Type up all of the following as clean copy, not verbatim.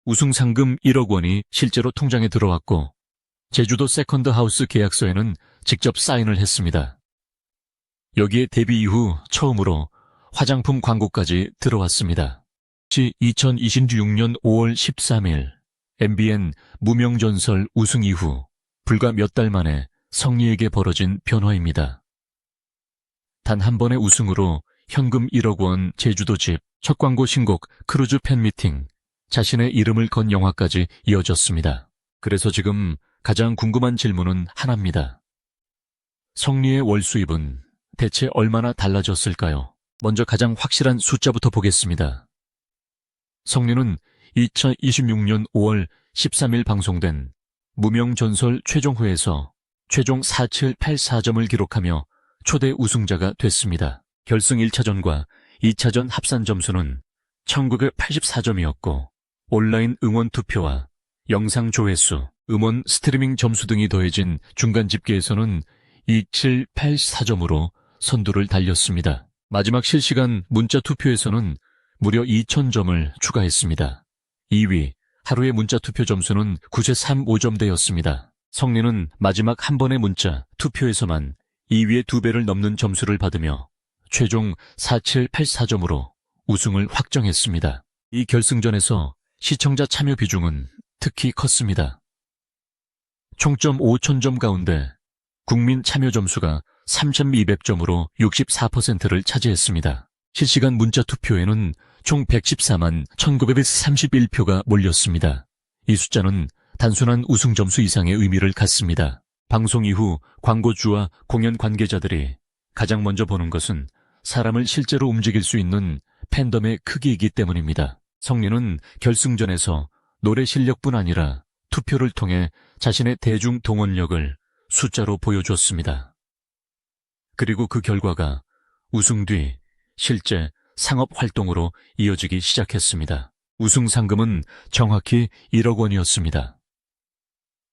우승 상금 1억 원이 실제로 통장에 들어왔고 제주도 세컨드 하우스 계약서에는 직접 사인을 했습니다. 여기에 데뷔 이후 처음으로 화장품 광고까지 들어왔습니다. 2026년 5월 13일 MBN 무명전설 우승 이후 불과 몇 달 만에 성리에게 벌어진 변화입니다. 단 한 번의 우승으로 현금 1억 원 제주도 집, 첫 광고 신곡 크루즈 팬미팅, 자신의 이름을 건 영화까지 이어졌습니다. 그래서 지금 가장 궁금한 질문은 하나입니다. 성리의 월 수입은 대체 얼마나 달라졌을까요? 먼저 가장 확실한 숫자부터 보겠습니다. 성리는 2026년 5월 13일 방송된 무명전설 최종회에서 최종 4784점을 기록하며 초대 우승자가 됐습니다. 결승 1차전과 2차전 합산 점수는 1984점이었고 온라인 응원 투표와 영상 조회수, 음원 스트리밍 점수 등이 더해진 중간 집계에서는 2784점으로 선두를 달렸습니다. 마지막 실시간 문자 투표에서는 무려 2000점을 추가했습니다. 2위, 하루의 문자 투표 점수는 9.35점대였습니다. 성리는 마지막 한 번의 문자 투표에서만 2위의 2배를 넘는 점수를 받으며 최종 4784점으로 우승을 확정했습니다. 이 결승전에서 시청자 참여 비중은 특히 컸습니다. 총점 5000점 가운데 국민 참여 점수가 3200점으로 64%를 차지했습니다. 실시간 문자 투표에는 총 114만 1931표가 몰렸습니다. 이 숫자는 단순한 우승 점수 이상의 의미를 갖습니다. 방송 이후 광고주와 공연 관계자들이 가장 먼저 보는 것은 사람을 실제로 움직일 수 있는 팬덤의 크기이기 때문입니다. 성리는 결승전에서 노래 실력뿐 아니라 투표를 통해 자신의 대중 동원력을 숫자로 보여줬습니다. 그리고 그 결과가 우승 뒤 실제 상업 활동으로 이어지기 시작했습니다. 우승 상금은 정확히 1억 원이었습니다.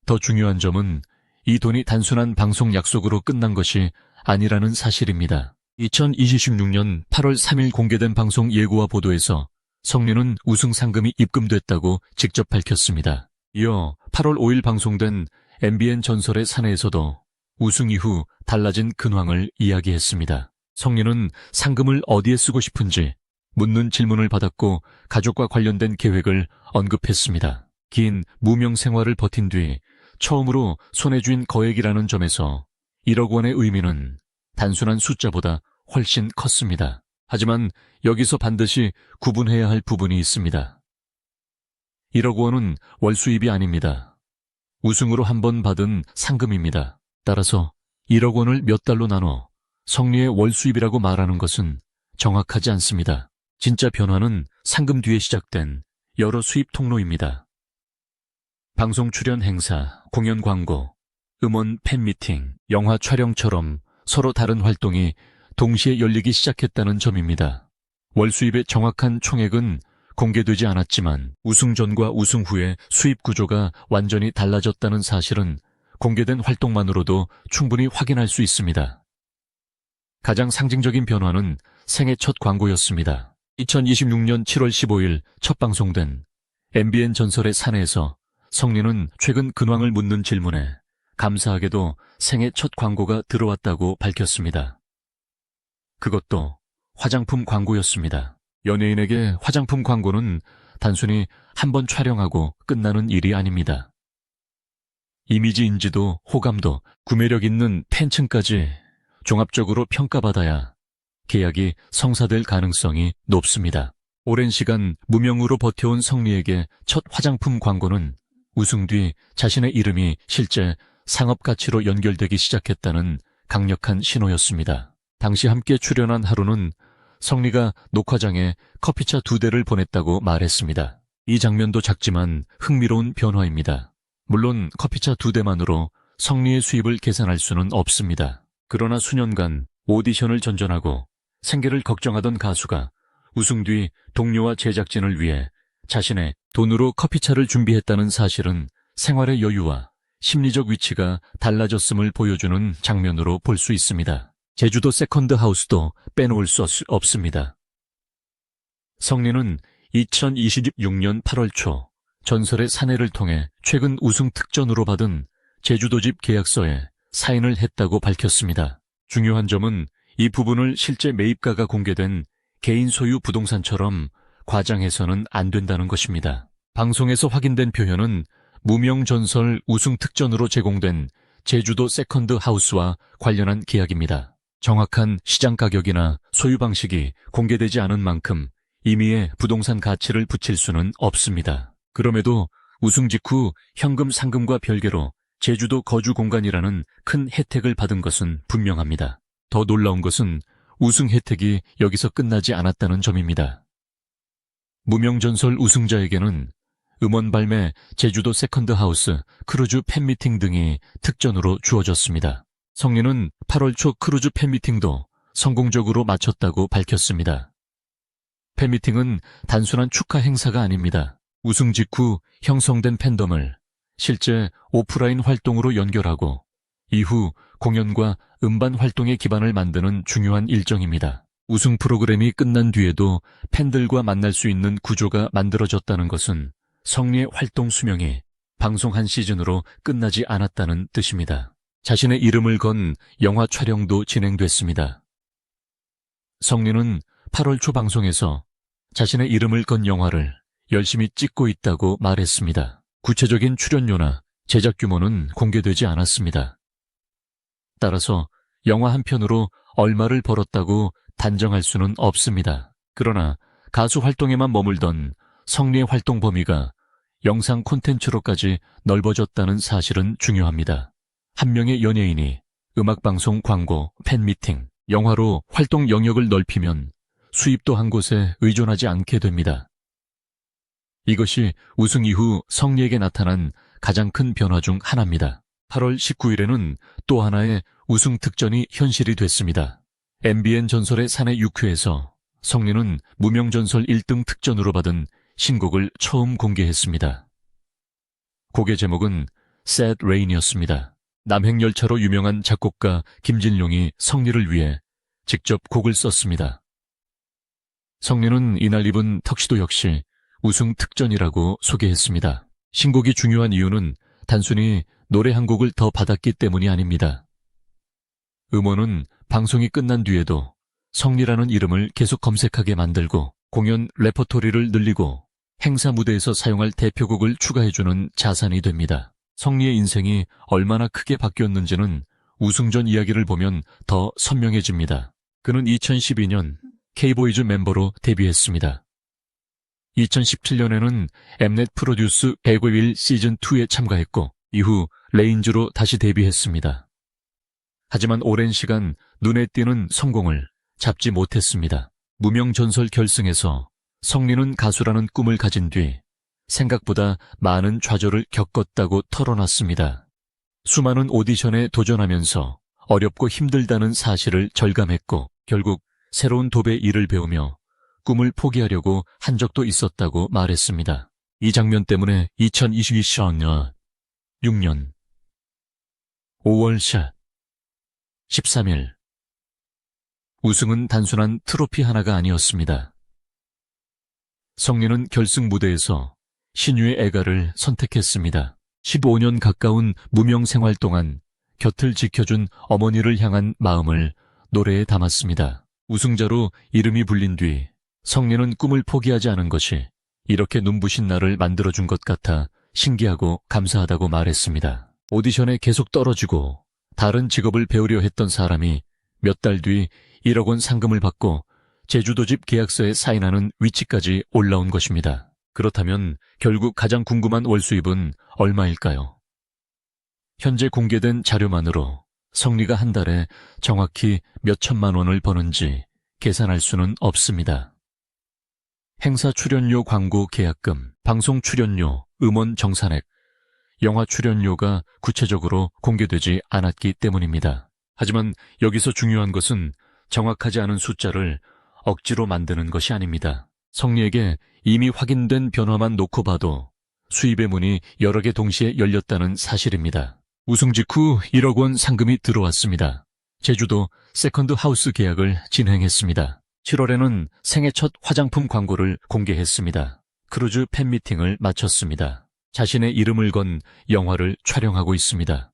더 중요한 점은 이 돈이 단순한 방송 약속으로 끝난 것이 아니라는 사실입니다. 2026년 8월 3일 공개된 방송 예고와 보도에서 성리는 우승 상금이 입금됐다고 직접 밝혔습니다. 이어 8월 5일 방송된 MBN 전설의 사내에서도 우승 이후 달라진 근황을 이야기했습니다. 성리는 상금을 어디에 쓰고 싶은지 묻는 질문을 받았고 가족과 관련된 계획을 언급했습니다. 긴 무명 생활을 버틴 뒤 처음으로 손에 쥔 거액이라는 점에서 1억 원의 의미는 단순한 숫자보다 훨씬 컸습니다. 하지만 여기서 반드시 구분해야 할 부분이 있습니다. 1억 원은 월 수입이 아닙니다. 우승으로 한 번 받은 상금입니다. 따라서 1억 원을 몇 달로 나눠 성리의 월 수입이라고 말하는 것은 정확하지 않습니다. 진짜 변화는 상금 뒤에 시작된 여러 수입 통로입니다. 방송 출연 행사, 공연 광고, 음원 팬미팅, 영화 촬영처럼 서로 다른 활동이 동시에 열리기 시작했다는 점입니다. 월 수입의 정확한 총액은 공개되지 않았지만 우승 전과 우승 후의 수입 구조가 완전히 달라졌다는 사실은 공개된 활동만으로도 충분히 확인할 수 있습니다. 가장 상징적인 변화는 생애 첫 광고였습니다. 2026년 7월 15일 첫 방송된 MBN 전설의 사내에서 성리는 최근 근황을 묻는 질문에 감사하게도 생애 첫 광고가 들어왔다고 밝혔습니다. 그것도 화장품 광고였습니다. 연예인에게 화장품 광고는 단순히 한 번 촬영하고 끝나는 일이 아닙니다. 이미지 인지도, 호감도, 구매력 있는 팬층까지 종합적으로 평가받아야 계약이 성사될 가능성이 높습니다. 오랜 시간 무명으로 버텨온 성리에게 첫 화장품 광고는 우승 뒤 자신의 이름이 실제 상업 가치로 연결되기 시작했다는 강력한 신호였습니다. 당시 함께 출연한 하루는 성리가 녹화장에 커피차 2대를 보냈다고 말했습니다. 이 장면도 작지만 흥미로운 변화입니다. 물론 커피차 2대만으로 성리의 수입을 계산할 수는 없습니다. 그러나 수년간 오디션을 전전하고 생계를 걱정하던 가수가 우승 뒤 동료와 제작진을 위해 자신의 돈으로 커피차를 준비했다는 사실은 생활의 여유와 심리적 위치가 달라졌음을 보여주는 장면으로 볼 수 있습니다. 제주도 세컨드 하우스도 빼놓을 수 없습니다. 성리는 2026년 8월 초 전설의 사내를 통해 최근 우승 특전으로 받은 제주도집 계약서에 사인을 했다고 밝혔습니다. 중요한 점은 이 부분을 실제 매입가가 공개된 개인 소유 부동산처럼 과장해서는 안 된다는 것입니다. 방송에서 확인된 표현은 무명전설 우승 특전으로 제공된 제주도 세컨드 하우스와 관련한 계약입니다. 정확한 시장 가격이나 소유 방식이 공개되지 않은 만큼 임의의 부동산 가치를 붙일 수는 없습니다. 그럼에도 우승 직후 현금 상금과 별개로 제주도 거주 공간이라는 큰 혜택을 받은 것은 분명합니다. 더 놀라운 것은 우승 혜택이 여기서 끝나지 않았다는 점입니다. 무명전설 우승자에게는 음원 발매, 제주도 세컨드 하우스, 크루즈 팬미팅 등이 특전으로 주어졌습니다. 성리는 8월 초 크루즈 팬미팅도 성공적으로 마쳤다고 밝혔습니다. 팬미팅은 단순한 축하 행사가 아닙니다. 우승 직후 형성된 팬덤을 실제 오프라인 활동으로 연결하고 이후 공연과 음반 활동의 기반을 만드는 중요한 일정입니다. 우승 프로그램이 끝난 뒤에도 팬들과 만날 수 있는 구조가 만들어졌다는 것은 성리의 활동 수명이 방송 한 시즌으로 끝나지 않았다는 뜻입니다. 자신의 이름을 건 영화 촬영도 진행됐습니다. 성리는 8월 초 방송에서 자신의 이름을 건 영화를 열심히 찍고 있다고 말했습니다. 구체적인 출연료나 제작 규모는 공개되지 않았습니다. 따라서 영화 한 편으로 얼마를 벌었다고 단정할 수는 없습니다. 그러나 가수 활동에만 머물던 성리의 활동 범위가 영상 콘텐츠로까지 넓어졌다는 사실은 중요합니다. 한 명의 연예인이 음악방송, 광고, 팬미팅, 영화로 활동 영역을 넓히면 수입도 한 곳에 의존하지 않게 됩니다. 이것이 우승 이후 성리에게 나타난 가장 큰 변화 중 하나입니다. 8월 19일에는 또 하나의 우승 특전이 현실이 됐습니다. MBN 전설의 사내 6회에서 성리는 무명전설 1등 특전으로 받은 신곡을 처음 공개했습니다. 곡의 제목은 Sad Rain이었습니다. 남행열차로 유명한 작곡가 김진룡이 성리를 위해 직접 곡을 썼습니다. 성리는 이날 입은 턱시도 역시 우승 특전이라고 소개했습니다. 신곡이 중요한 이유는 단순히 노래 한 곡을 더 받았기 때문이 아닙니다. 음원은 방송이 끝난 뒤에도 성리라는 이름을 계속 검색하게 만들고 공연 레퍼토리를 늘리고 행사 무대에서 사용할 대표곡을 추가해주는 자산이 됩니다. 성리의 인생이 얼마나 크게 바뀌었는지는 우승 전 이야기를 보면 더 선명해집니다. 그는 2012년 K보이즈 멤버로 데뷔했습니다. 2017년에는 엠넷 프로듀스 105일 시즌2에 참가했고 이후 레인즈로 다시 데뷔했습니다. 하지만 오랜 시간 눈에 띄는 성공을 잡지 못했습니다. 무명전설 결승에서 성리는 가수라는 꿈을 가진 뒤 생각보다 많은 좌절을 겪었다고 털어놨습니다. 수많은 오디션에 도전하면서 어렵고 힘들다는 사실을 절감했고 결국 새로운 돕의 일을 배우며 꿈을 포기하려고 한 적도 있었다고 말했습니다. 이 장면 때문에 2022년 6년 5월 13일 우승은 단순한 트로피 하나가 아니었습니다. 성리는 결승 무대에서 신유의 애가를 선택했습니다. 15년 가까운 무명 생활 동안 곁을 지켜준 어머니를 향한 마음을 노래에 담았습니다. 우승자로 이름이 불린 뒤 성리는 꿈을 포기하지 않은 것이 이렇게 눈부신 날을 만들어준 것 같아 신기하고 감사하다고 말했습니다. 오디션에 계속 떨어지고 다른 직업을 배우려 했던 사람이 몇 달 뒤 1억 원 상금을 받고 제주도집 계약서에 사인하는 위치까지 올라온 것입니다. 그렇다면 결국 가장 궁금한 월수입은 얼마일까요? 현재 공개된 자료만으로 성리가 한 달에 정확히 몇 천만 원을 버는지 계산할 수는 없습니다. 행사 출연료 광고 계약금, 방송 출연료, 음원 정산액, 영화 출연료가 구체적으로 공개되지 않았기 때문입니다. 하지만 여기서 중요한 것은 정확하지 않은 숫자를 억지로 만드는 것이 아닙니다. 성리에게 이미 확인된 변화만 놓고 봐도 수입의 문이 여러 개 동시에 열렸다는 사실입니다. 우승 직후 1억 원 상금이 들어왔습니다. 제주도 세컨드 하우스 계약을 진행했습니다. 7월에는 생애 첫 화장품 광고를 공개했습니다. 크루즈 팬미팅을 마쳤습니다. 자신의 이름을 건 영화를 촬영하고 있습니다.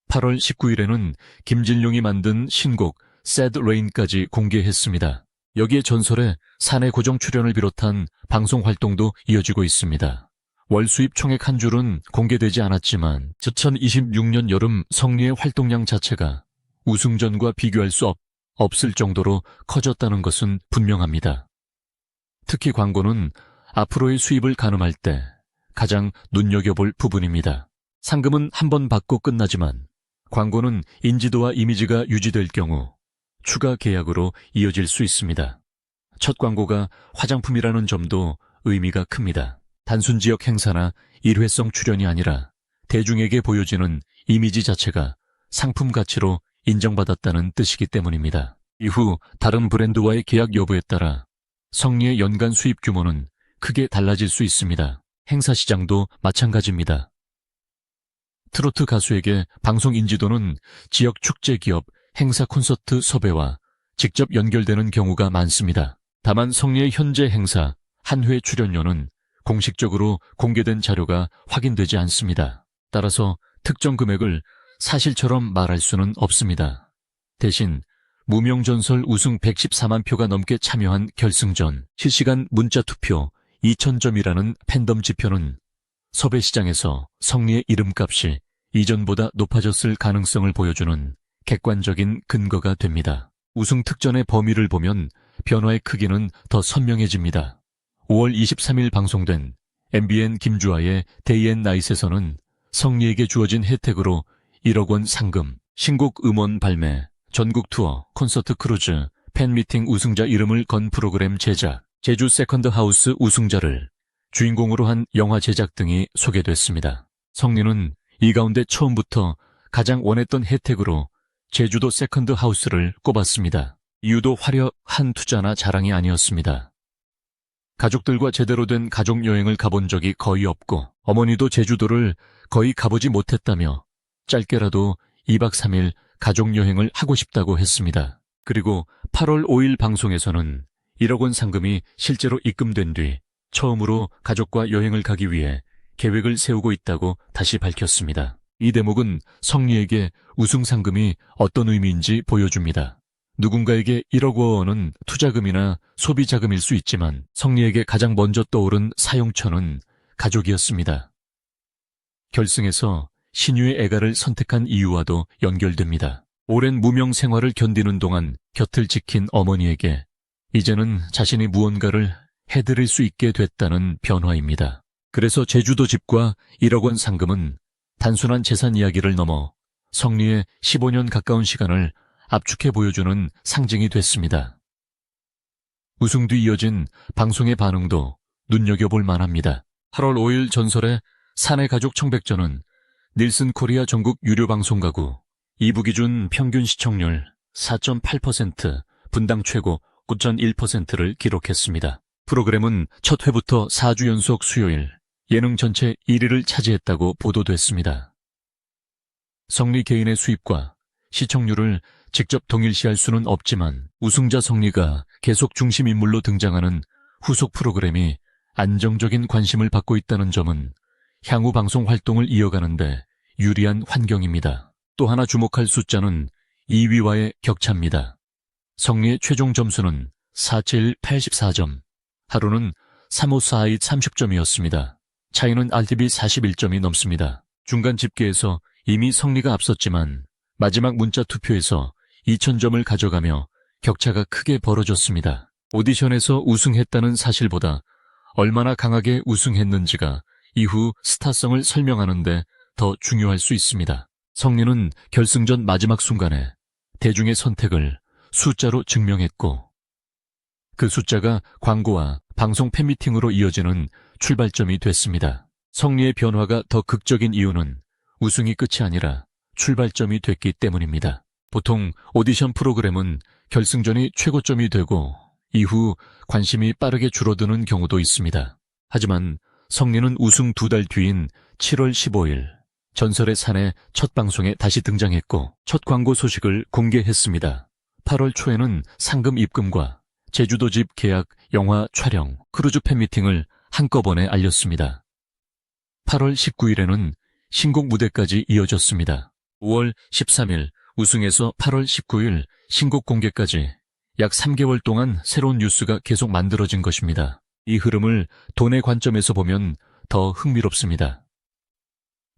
8월 19일에는 김진룡이 만든 신곡 Sad Rain까지 공개했습니다. 여기에 전설의 사내 고정 출연을 비롯한 방송 활동도 이어지고 있습니다. 월 수입 총액 한 줄은 공개되지 않았지만 2026년 여름 성리의 활동량 자체가 우승전과 비교할 수 없을 정도로 커졌다는 것은 분명합니다. 특히 광고는 앞으로의 수입을 가늠할 때 가장 눈여겨볼 부분입니다. 상금은 한 번 받고 끝나지만 광고는 인지도와 이미지가 유지될 경우 추가 계약으로 이어질 수 있습니다. 첫 광고가 화장품이라는 점도 의미가 큽니다. 단순 지역 행사나 일회성 출연이 아니라 대중에게 보여지는 이미지 자체가 상품 가치로 인정받았다는 뜻이기 때문입니다. 이후 다른 브랜드와의 계약 여부에 따라 성리의 연간 수입 규모는 크게 달라질 수 있습니다. 행사 시장도 마찬가지입니다. 트로트 가수에게 방송 인지도는 지역 축제 기업 행사 콘서트 섭외와 직접 연결되는 경우가 많습니다. 다만 성리의 현재 행사 한 회 출연료는 공식적으로 공개된 자료가 확인되지 않습니다. 따라서 특정 금액을 사실처럼 말할 수는 없습니다. 대신 무명전설 우승 114만 표가 넘게 참여한 결승전 실시간 문자투표 2000점이라는 팬덤 지표는 섭외 시장에서 성리의 이름값이 이전보다 높아졌을 가능성을 보여주는 객관적인 근거가 됩니다. 우승 특전의 범위를 보면 변화의 크기는 더 선명해집니다. 5월 23일 방송된 MBN 김주아의 Day and Night에서는 성리에게 주어진 혜택으로 1억 원 상금, 신곡 음원 발매, 전국 투어, 콘서트 크루즈, 팬미팅 우승자 이름을 건 프로그램 제작, 제주 세컨드 하우스 우승자를 주인공으로 한 영화 제작 등이 소개됐습니다. 성리는 이 가운데 처음부터 가장 원했던 혜택으로 제주도 세컨드 하우스를 꼽았습니다. 이유도 화려한 투자나 자랑이 아니었습니다. 가족들과 제대로 된 가족여행을 가본 적이 거의 없고 어머니도 제주도를 거의 가보지 못했다며 짧게라도 2박 3일 가족여행을 하고 싶다고 했습니다. 그리고 8월 5일 방송에서는 1억 원 상금이 실제로 입금된 뒤 처음으로 가족과 여행을 가기 위해 계획을 세우고 있다고 다시 밝혔습니다. 이 대목은 성리에게 우승 상금이 어떤 의미인지 보여줍니다. 누군가에게 1억 원은 투자금이나 소비 자금일 수 있지만 성리에게 가장 먼저 떠오른 사용처는 가족이었습니다. 결승에서 신유의 애가를 선택한 이유와도 연결됩니다. 오랜 무명 생활을 견디는 동안 곁을 지킨 어머니에게 이제는 자신이 무언가를 해드릴 수 있게 됐다는 변화입니다. 그래서 제주도 집과 1억 원 상금은 단순한 재산 이야기를 넘어 성리의 15년 가까운 시간을 압축해 보여주는 상징이 됐습니다. 우승 뒤 이어진 방송의 반응도 눈여겨볼 만합니다. 8월 5일 전설의 사내 가족 청백전은 닐슨 코리아 전국 유료 방송 가구 2부 기준 평균 시청률 4.8%, 분당 최고 9.1%를 기록했습니다. 프로그램은 첫 회부터 4주 연속 수요일 예능 전체 1위를 차지했다고 보도됐습니다. 성리 개인의 수입과 시청률을 직접 동일시할 수는 없지만 우승자 성리가 계속 중심 인물로 등장하는 후속 프로그램이 안정적인 관심을 받고 있다는 점은 향후 방송 활동을 이어가는데 유리한 환경입니다. 또 하나 주목할 숫자는 2위와의 격차입니다. 성리의 최종 점수는 47184점, 하루는 3542 30점이었습니다. 차이는 RTV 41점이 넘습니다. 중간 집계에서 이미 성리가 앞섰지만 마지막 문자 투표에서 2000점을 가져가며 격차가 크게 벌어졌습니다. 오디션에서 우승했다는 사실보다 얼마나 강하게 우승했는지가 이후 스타성을 설명하는데 더 중요할 수 있습니다. 성리는 결승전 마지막 순간에 대중의 선택을 숫자로 증명했고 그 숫자가 광고와 방송 팬미팅으로 이어지는 출발점이 됐습니다. 성리의 변화가 더 극적인 이유는 우승이 끝이 아니라 출발점이 됐기 때문입니다. 보통 오디션 프로그램은 결승전이 최고점이 되고 이후 관심이 빠르게 줄어드는 경우도 있습니다. 하지만 성리는 우승 2달 뒤인 7월 15일 전설의 사내 첫 방송에 다시 등장했고 첫 광고 소식을 공개했습니다. 8월 초에는 상금 입금과 제주도 집 계약 영화 촬영, 크루즈 팬미팅을 한꺼번에 알렸습니다. 8월 19일에는 신곡 무대까지 이어졌습니다. 5월 13일 우승해서 8월 19일 신곡 공개까지 약 3개월 동안 새로운 뉴스가 계속 만들어진 것입니다. 이 흐름을 돈의 관점에서 보면 더 흥미롭습니다.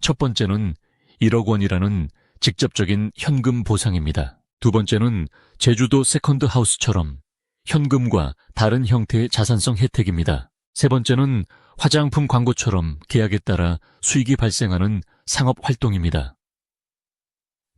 첫 번째는 1억 원이라는 직접적인 현금 보상입니다. 두 번째는 제주도 세컨드 하우스처럼 현금과 다른 형태의 자산성 혜택입니다. 세 번째는 화장품 광고처럼 계약에 따라 수익이 발생하는 상업 활동입니다.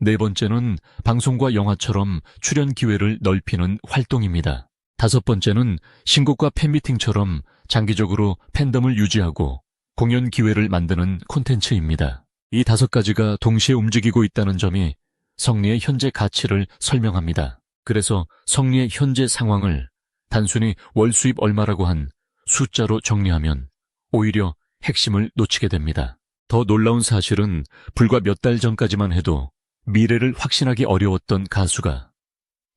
네 번째는 방송과 영화처럼 출연 기회를 넓히는 활동입니다. 다섯 번째는 신곡과 팬미팅처럼 장기적으로 팬덤을 유지하고 공연 기회를 만드는 콘텐츠입니다. 이 5가지가 동시에 움직이고 있다는 점이 성리의 현재 가치를 설명합니다. 그래서 성리의 현재 상황을 단순히 월 수입 얼마라고 한 숫자로 정리하면 오히려 핵심을 놓치게 됩니다. 더 놀라운 사실은 불과 몇 달 전까지만 해도 미래를 확신하기 어려웠던 가수가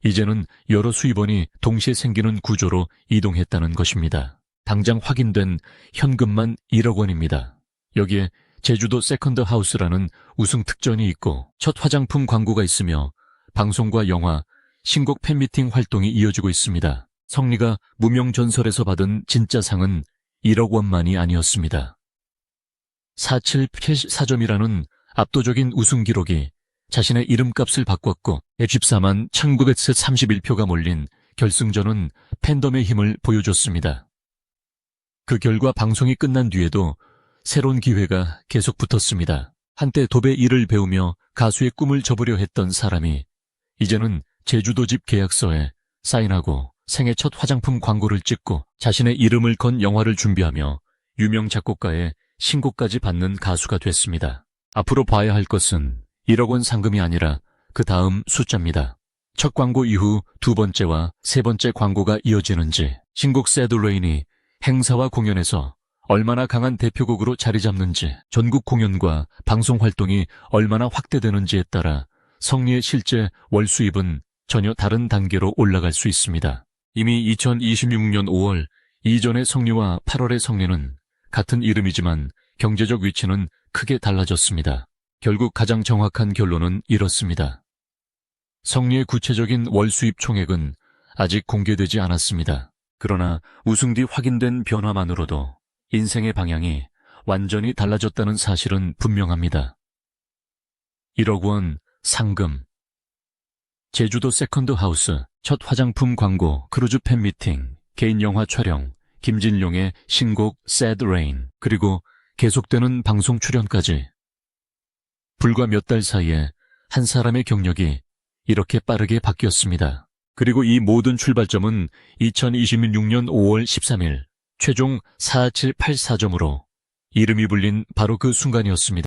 이제는 여러 수입원이 동시에 생기는 구조로 이동했다는 것입니다. 당장 확인된 현금만 1억 원입니다. 여기에 제주도 세컨드 하우스라는 우승 특전이 있고 첫 화장품 광고가 있으며 방송과 영화, 신곡 팬미팅 활동이 이어지고 있습니다. 성리가 무명전설에서 받은 진짜 상은 1억 원만이 아니었습니다. 4784점이라는 압도적인 우승 기록이 자신의 이름값을 바꿨고 114만 1931표가 몰린 결승전은 팬덤의 힘을 보여줬습니다. 그 결과 방송이 끝난 뒤에도 새로운 기회가 계속 붙었습니다. 한때 돕의 일을 배우며 가수의 꿈을 접으려 했던 사람이 이제는 제주도집 계약서에 사인하고 생애 첫 화장품 광고를 찍고 자신의 이름을 건 영화를 준비하며 유명 작곡가의 신곡까지 받는 가수가 됐습니다. 앞으로 봐야 할 것은 1억 원 상금이 아니라 그 다음 숫자입니다. 첫 광고 이후 두 번째와 세 번째 광고가 이어지는지, 신곡 새드 레인이 행사와 공연에서 얼마나 강한 대표곡으로 자리 잡는지, 전국 공연과 방송 활동이 얼마나 확대되는지에 따라 성리의 실제 월 수입은 전혀 다른 단계로 올라갈 수 있습니다. 이미 2026년 5월 이전의 성리와 8월의 성리는 같은 이름이지만 경제적 위치는 크게 달라졌습니다. 결국 가장 정확한 결론은 이렇습니다. 성리의 구체적인 월 수입 총액은 아직 공개되지 않았습니다. 그러나 우승 뒤 확인된 변화만으로도 인생의 방향이 완전히 달라졌다는 사실은 분명합니다. 1억 원 상금, 제주도 세컨드 하우스, 첫 화장품 광고, 크루즈 팬미팅, 개인 영화 촬영, 김진룡의 신곡 Sad Rain, 그리고 계속되는 방송 출연까지. 불과 몇 달 사이에 한 사람의 경력이 이렇게 빠르게 바뀌었습니다. 그리고 이 모든 출발점은 2026년 5월 13일 최종 4784점으로 이름이 불린 바로 그 순간이었습니다.